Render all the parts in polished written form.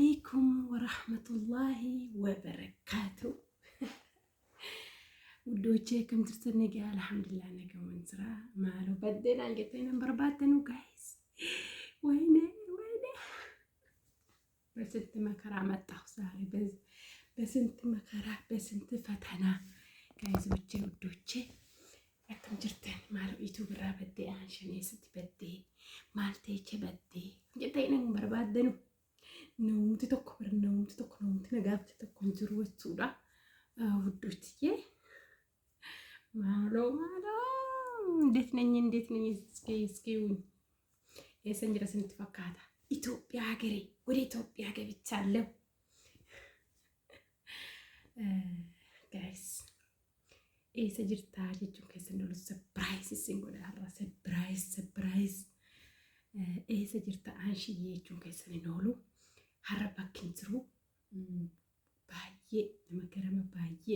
አለይኩም ወራህመቱላሂ ወበረካቱ ውዶቼ ከምትርተን ነገ አልሐምዱሊላህ ነገ ወንዝራ ማሉ በደና አንገተን በርባተኑ ጋይስ ወይኔ በስንት መከራ መጣሁ ዛሬ በስንት መከራ በስንት ፈተና ጋይዞቼ ውዶቼ ከምትርተን ማሉ ዩቲዩብ ራ በደ አንሸኔ ስት በደ ማልቴቼ በደ አንገተን በርባደኑ ነውምት ተኮር ነውምት ተኮር ነውምት ነጋብት ተኮን ዝሩ ወጥኡዳ ውዶችዬ ማሎ እንዴት ነኝ እስኪውን የሰንጀረ ስንት ፈካታ ኢትዮጵያ ሀገሬ ወደ ኢትዮጵያ ገብቻለሁ ጋይስ ሰጅርታ ጀቹን ከሰነሉ ሰርፕራይዝ ሲንጎዳ አራ ሰርፕራይዝ ሰጅርታ አንሺዬ ጀቹን ከሰነሉ ሀረባኪን ዝሩ ባዬ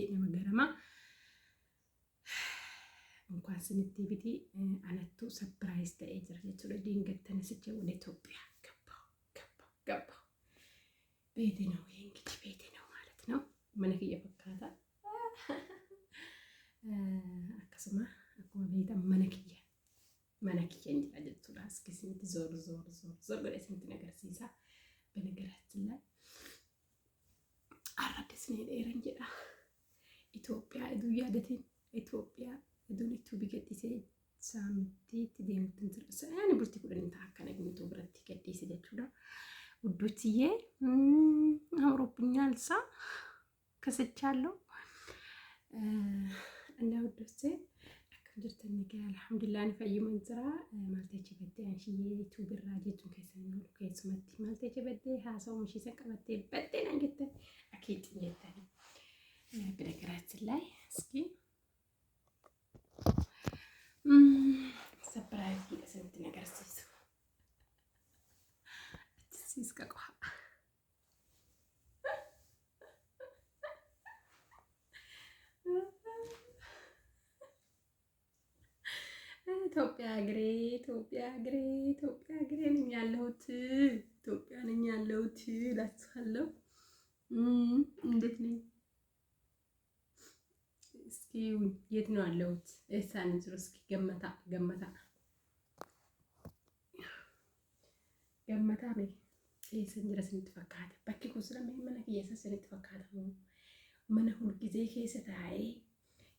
ለመገረማ እንኳን ስንት ቢዲ አነቱ ሰርፕራይዝ ተኤጀር ጀቹ ለዲንገት ተነስቼ ወደ ኢትዮጵያ ገባሁ ቤቴ ነው ይሄ እንግዲህ ቤቴ ነው ማለት ነው መነክየ ፈካታ አከስማ አኩማ ቤታ መነክየ እንጂ አጀቱ ዳስኪ ስንት ዞር ወደ ስንት ነገር ሲሳ በነገራችን ላይ አራደስ ነው የረንጀዳ ኢትዮጵያ እዱ ያደቴን ኢትዮጵያ እዱኒቱ ቢገዲሴ ሳምቲ ትዴምትን ትርሰ ያኔ ቡርቲ ኩደን ታከነ ግንቱ ብረት ይገዲሴ ጀቹዳ ውዶችዬ አምሮብኛል ሳ ከሰቻለሁ እና ውዶቼ ጅርተን ነገ አልሐምዱሊላህ ንፈይ መንዝራ ማልተች በደ አንሺዬ ዩቲዩብ ራጀቱን ከሰነሉ ከስመት ማልተች በደ ሃሳው ምሽ ሰቀመት በደን አንገተ አኪት ይተን በነገራችን ላይ እስኪ ሰርፕራይዝ ለሰንት ነገር ሲስቀቋ ኢትዮጵያ ሀገሬ ነኝ ያለሁት ኢትዮጵያ ነኝ ያለሁት እላችኋለሁ። እንዴት ነኝ? እስኪ የት ነው ያለሁት? እሳን ዝሮ እስኪ ገመታ ነኝ ሰንጀረ ስንት ፈካታ በኪ ኩስለም መነክ የሰሰንት ፈካታ ነው መነ ሁሉ ጊዜ ከሰታይ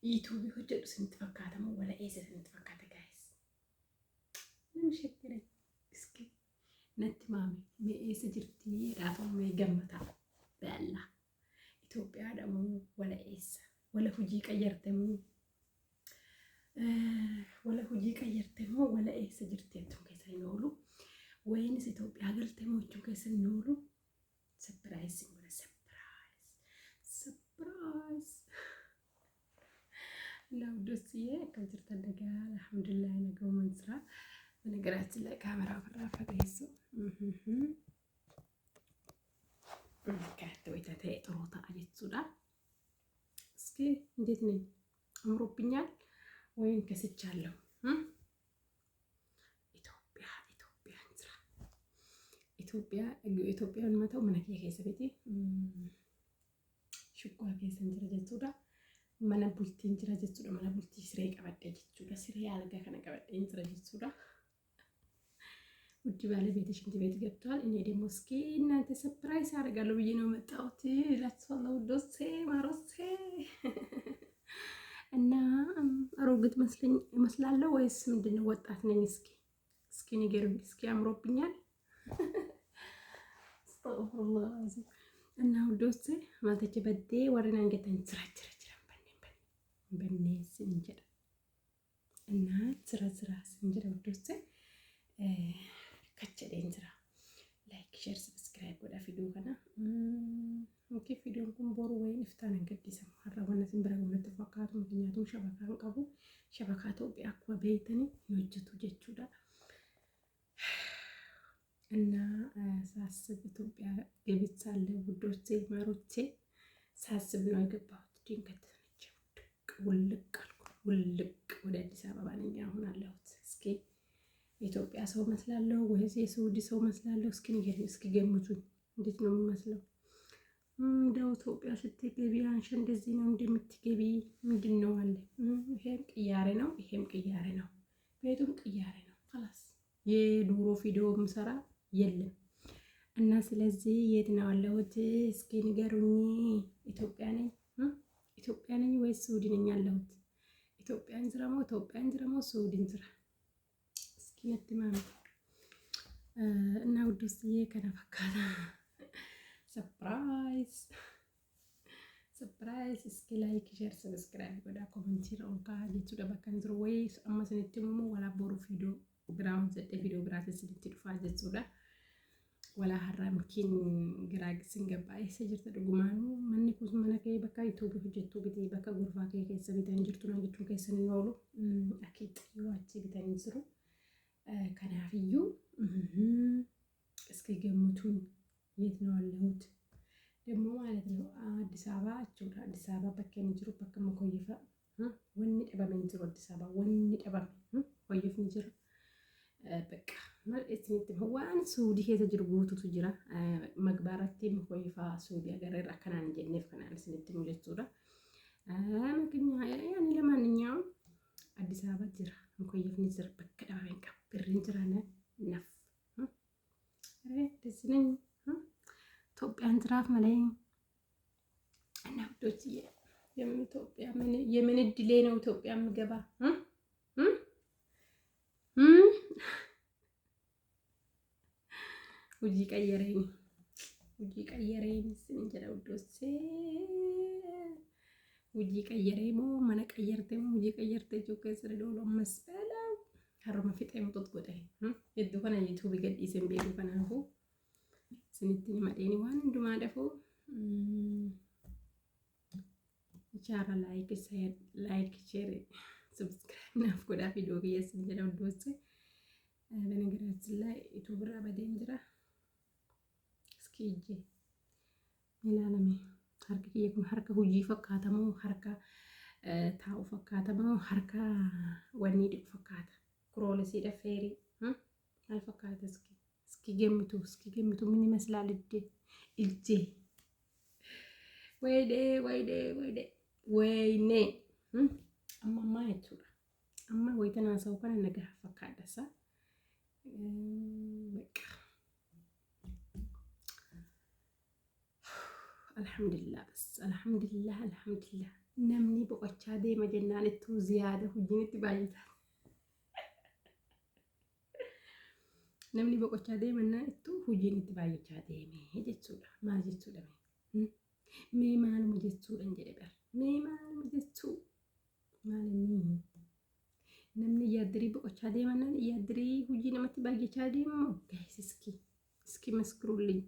ዩቲዩብ ሆጀዱ ስንት ፈካታ ነው ወላ ስንት ፈካታ ጋይስ ምንሽከረ እስኪ ነትማሚ ሜኤስ ጅርቲ ራቶም ገመታ በላ ኢትዮጵያ ደግሞ ወላ ሁጂ ቀየርተሙ ወላ ጅርቲያቱን ከሰይኖሉ ወይንስ ኢትዮጵያ ገልተሞቹ ከሰይኖሉ ሰርፕራይዝ ለውዶስዬ ከጅርተ ደጋ አልሐምዱሊላህ ነገው መንስራ በነገራችን ላይ ካሜራ ፈራፈ ገይሶ ካተ ወይታ ተጥሮታ አጀቱዳ እስኪ እንዴት ነኝ አምሮብኛል ወይን ከስቻለሁ ኢትዮጵያን መተው ምንክ የከሰበቲ ሽኳ ከሰን ጀረጀቱዳ መነ ቡልቲ ጀረጀቱዳ መነ ቡልቲ ስሬ ቀበደ ጀቱዳ ስሬ አልጋ ከነ ቀበደ ጀረጀቱዳ ውድ ባለቤትሽ እንት ቤት ገብቷል። እኔ ደግሞ እስኪ እናንተ ሰርፕራይዝ አደርጋለሁ ብዬ ነው መጣሁት እላችኋለሁ ውዶቼ ማሮቼ እና አሮግት መስላለሁ ወይስ ምንድነው ወጣት ነኝ? እስኪ ንገሩኝ። እስኪ አምሮብኛል አስተግፍሩላህ አዚም እና ውዶቼ ማለቴ በዴ ወረና አንገተን ስራችራ በኔስ እንጀራ እና ስራ እንጀራ ውዶቼ ከቸደን ስራ ላይክ ሼር ሰብስክራይብ ወዳ ቪዲዮ ከና ኦኬ ቪዲዮን ኩን ቦሩ ወይ ንፍታን እንገዲሰ ማራወነ ዝምብራው ለተፈካቱ ምክንያቱም ሸበካን ቀቡ ሸበካቶ ቢአኩ በይተኒ ይወጅቱ ጀቹዳ እና ሳስብ ኢትዮጵያ ገብቻለሁ ውዶቼ ማሮቼ ሳስብ ነው የገባሁት። ድንገት ውልቅ ወደ አዲስ አበባ ነኝ አሁን አለሁት። እስኪ ኢትዮጵያ ሰው መስላለሁ ወይስ የሳውዲ ሰው መስላለሁ? እስኪ ንገሩኝ፣ እስኪ ገምቱኝ። እንዴት ነው የሚመስለው? እንደው ኢትዮጵያ ስትገቢ አንቺ እንደዚህ ነው እንደምትገቢ ምንድን ነው አለ። ይሄም ቅያሬ ነው፣ ይሄም ቅያሬ ነው፣ ቤቱም ቅያሬ ነው። خلاص የዱሮ ቪዲዮ ምሰራ የለም እና ስለዚህ የት ነው ያለሁት? እስኪ ንገሩኝ። ኢትዮጵያ ነኝ ኢትዮጵያ ነኝ ወይስ ሳውዲ ነኝ ያለሁት? ኢትዮጵያን ዝራሞ ሳውዲን ዝራ እስኪ ነትማም እና ውዱስዬ ከነፈካታ ሰርፕራይዝ እስኪ ላይክ ሼር ሰብስክራይብ ጎዳ ኮሜንት ሮንካ ጀቹ ደበከን ዝሩ ወይ አማሰነትሙ ወላ ቦሩ ቪዲዮ ግራውንድ ዘደ ቪዲዮ ግራtis ልትድፋ ጀቹዳ ወላ ሐራምኪን ግራግ ስንገባ ይሰጅርተ ድጉማኑ መንኩስ መነከ በካ ዩቲዩብ ሆጀቱ ቢቲ በካ ጉርፋ ከከሰ ቢተን ጅርቱ ነው ጅቱ ከሰን ነው አኪት ይዋጭ ቢተን ዝሩ ከናፍዩ እስኪ ገምቱኝ የት ነው ያለሁት ደግሞ ማለት ነው። አዲስ አበባ አጭሩ አዲስ አበባ በከን ጅሩ በከ መኮይፋ ወኒ ጠበመን ጅሩ አዲስ አበባ ወኒ ጠበም ወይፍ ንጅሩ በቃ ማለት ነው። ዋን ሱዲ ሄተ ጅርጉቱ ትጅራ መግባራቲ መኮይፋ ሱዲ አገረ አከናን ጀነፍ ከናን ስንት ሙለቱራ መግኛ ያኒ ለማንኛውም አዲስ አበባ ጅራ መኮይፍ ንጅር በከ ዳበን ቀብርን ጅራነ ነፍ ደስ ነኝ ኢትዮጵያን ዝራፍ መለኝ እና ወዶች የኢትዮጵያ የምን እድሌ ነው ኢትዮጵያ ምገባ ውጂ ቀየረኝ ስንጀራ ወዶች ውጂ ቀየረኝ ማነ ቀየርተኝ ውጂ ቀየርተኝ ጆከ ስለዶሎ መስበላ harma fixee mutot godhe hedduu kana YouTube gadhiisen beeku kanaafu sinitti madheeni waan hundumaa dhafu chaara like share subscribe naaf godhaa video kiyyeessin jedha hundoosse በነገራችን ላይ YouTube ራ በደን ጅራ እስኪ እጄ ሚላለሜ harka kiyya kun harka hojii fakkaatamu harka taa'u fakkaatamu harka wanni dhiqu fakkaata ክሮለሲ ደፌሪ አልፈካተ እስኪ ገምቱ ምን ይመስላል እጄ ወይኔ አማማ አይቱራ አማ ወይተና ሰው ከነ ነገር ፈካደሳ በቃ አልহামዱሊላህ ነምኒ በቆቻ ደ መጀናለቱ ዚያደ ሁጂነት ባይታ namni boqochaa deemanna ittu hojiin itti baay'achaa deeme jechuudha maal jechuudha mee maaluma jechuudha jedhe bar mee maaluma jechuu maalini namni yaadrii boqochaa deemanna yaadrii hojii namatti baay'achaa deemu guys iski መስክሩልኝ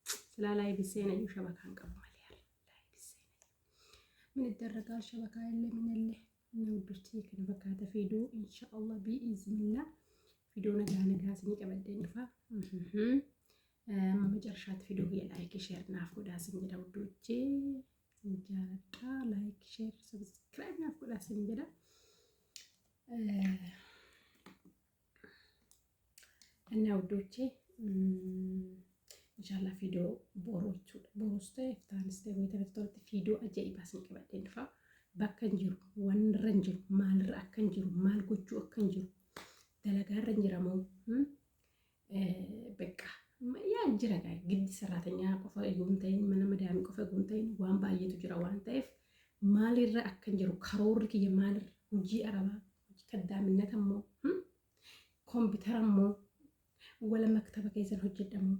ስላ ላይ ቢሰነ ሸበካን ቀበል ያለ ላይ ቢሰነ ምን ይደረጋል ሸበካ ያለ ምን ያለ ነውዶች ከነበካተ ቪዲዮ ኢንሻአላህ ቢኢዝኒላህ ቪዲዮ ነገ ስንቀበደን ይፋ መጨረሻት ቪዲዮ የላይክ ሼር ናፍቆዳ ስንጀዳ ውዶቼ እንጃታ ላይክ ሼር ሰብስክራይብ ናፍቆዳ ስንጀዳ እና ውዶቼ ኢንሻአላህ ቪዲዮ ቦሮስተ ፍታንስተ ወይተረቶት ቪዲዮ አጃኢባ ስንቀበደን ይፋ bakkan jiru wanran jiru maalirra akkan jiru maal gochuu akkan jiru dalagarra jiramo በቃ ያ ጅራጋ ግድ ሰራተኛ ቆፋ ይሁንታይ ምንም መዳም ቆፋ ይሁንታይ ዋን ባየቱ ጅራ ዋን ታይፍ ማልራ አከን ጅሩ ካሮርክ የማልር ሁጂ አረባ ከዳምነተሞ ኮምፒውተርሞ ወለ መክተበ ከይዘን ሆጀደሞ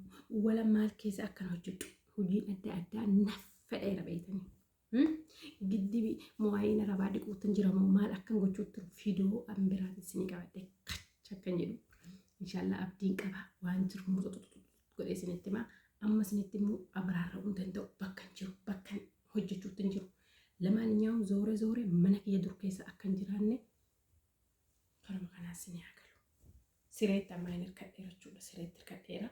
ወለ ማል ከይዘ አከን ሆጀዱ ሁጂ አዳ ነፈደ ረበይተኒ ግድቢ ሞዋይነ ረባዲ ቁትን ጅራሞ ማል አከን ጎቹት ቪዲዮ አምብራት ሲኒቃበደ ከቸከን ይሉ ኢንሻአላህ አብዲን ቀባ ዋን ጅሩ ሙጦ ጎዴ ሲነትማ አመስነትሙ አብራራው እንደው በከን ጅሩ በከን ሆጀቹትን ጅሩ ለማንኛውም ዞሬ መነክ የዱር ከይሰ አከን ጅራኔ ከረመካናስኒ ያገሉ ሲሬት አማይነር ከደረቹ ለሲሬት ከደራ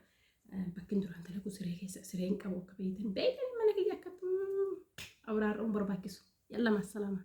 በከን ዱራን ተለቁ ሲሬ ከይሰ ሲሬን ቀቦ ከበይተን በይተን መነክ ያከቱ አብራራው በርባኪሱ ያላ ማሰላማ